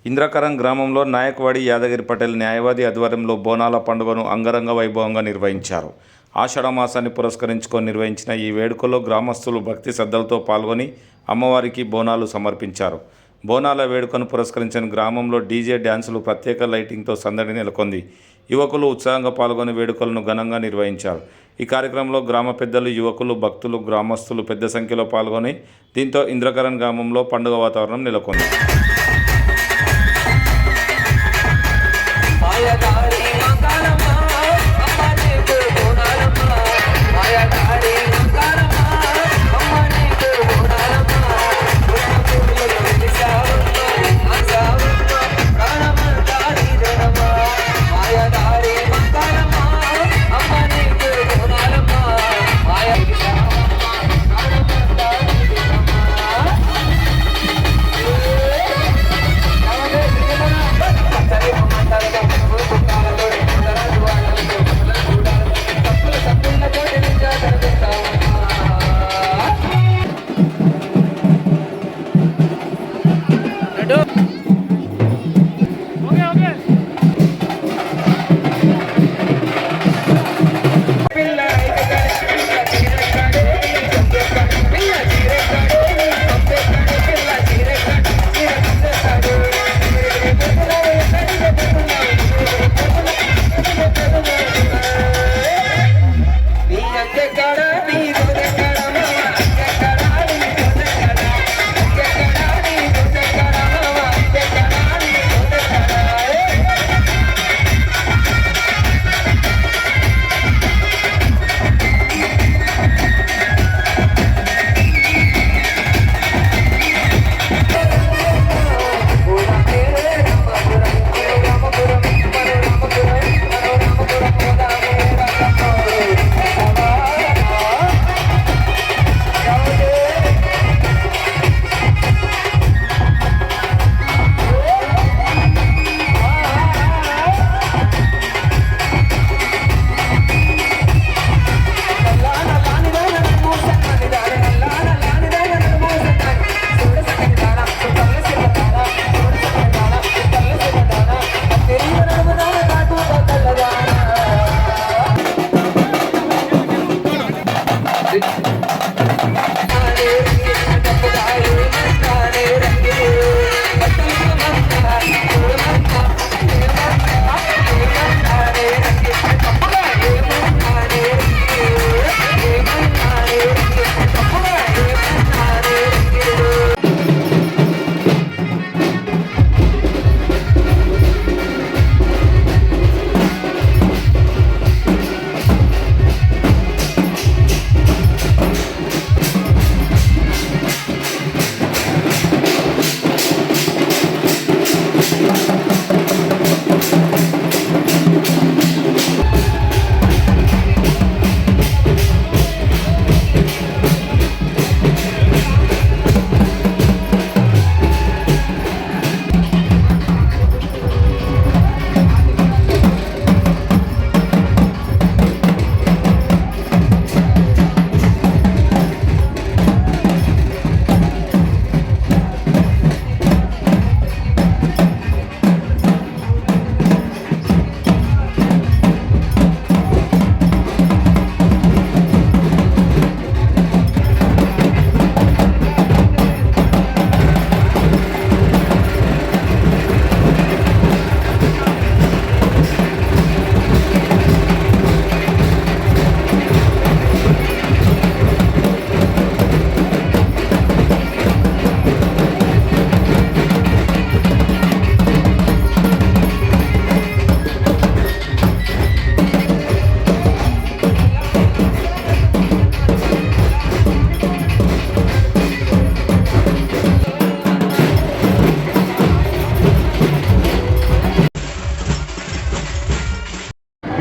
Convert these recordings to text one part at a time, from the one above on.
ఇంద్రకరణ్ గ్రామంలో నాయక్వాడి యాదగిరి పటేల్ న్యాయవాది ఆధ్వర్యంలో బోనాల పండుగను అంగరంగ వైభవంగా నిర్వహించారు. ఆషాఢ మాసాన్ని పురస్కరించుకొని నిర్వహించిన ఈ వేడుకలో గ్రామస్తులు భక్తి శ్రద్ధలతో పాల్గొని అమ్మవారికి బోనాలు సమర్పించారు. బోనాల వేడుకను పురస్కరించిన గ్రామంలో డీజే డ్యాన్సులు, ప్రత్యేక లైటింగ్తో సందడి నెలకొంది. యువకులు ఉత్సాహంగా పాల్గొని వేడుకలను ఘనంగా నిర్వహించారు. ఈ కార్యక్రమంలో గ్రామ పెద్దలు, యువకులు, భక్తులు, గ్రామస్తులు పెద్ద సంఖ్యలో పాల్గొని దీంతో ఇంద్రకరణ్ గ్రామంలో పండుగ వాతావరణం నెలకొంది.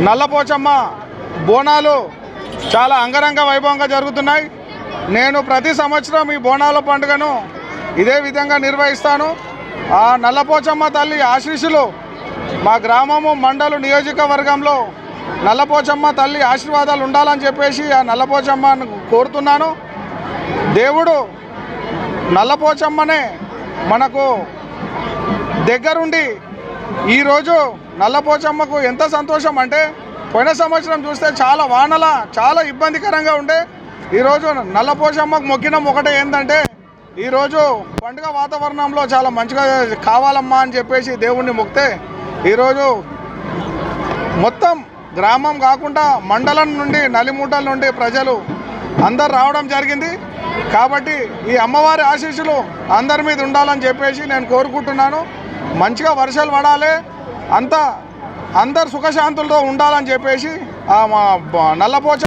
నల్లపోచమ్మ బోనాలు చాలా అంగరంగ వైభవంగా జరుగుతున్నాయి. నేను ప్రతి సంవత్సరం ఈ బోనాల పండుగను ఇదే విధంగా నిర్వహిస్తాను. ఆ నల్లపోచమ్మ తల్లి ఆశీస్సులు మా గ్రామము, మండలు, నియోజకవర్గంలో నల్లపోచమ్మ తల్లి ఆశీర్వాదాలు ఉండాలని చెప్పేసి ఆ నల్లపోచమ్మను కోరుతున్నాను. దేవుడు నల్లపోచమ్మనే మనకు దగ్గరుండి ఈరోజు నల్లపోచమ్మకు ఎంత సంతోషం అంటే పోయిన సంవత్సరం చూస్తే చాలా వానల చాలా ఇబ్బందికరంగా ఉండే. ఈరోజు నల్లపోచమ్మకు మొక్కినం ఒకటే ఏంటంటే ఈరోజు పండుగ వాతావరణంలో చాలా మంచిగా కావాలమ్మా అని చెప్పేసి దేవుణ్ణి మొక్కితే ఈరోజు మొత్తం గ్రామం కాకుండా మండలం నుండి నలిమూటల నుండి ప్రజలు అందరు రావడం జరిగింది. కాబట్టి ఈ అమ్మవారి ఆశీస్సులు అందరి మీద ఉండాలని చెప్పేసి నేను కోరుకుంటున్నాను. మంచిగా వర్షాలు పడాలి, అందరు సుఖశాంతులతో ఉండాలని చెప్పేసి మా నల్లపోచ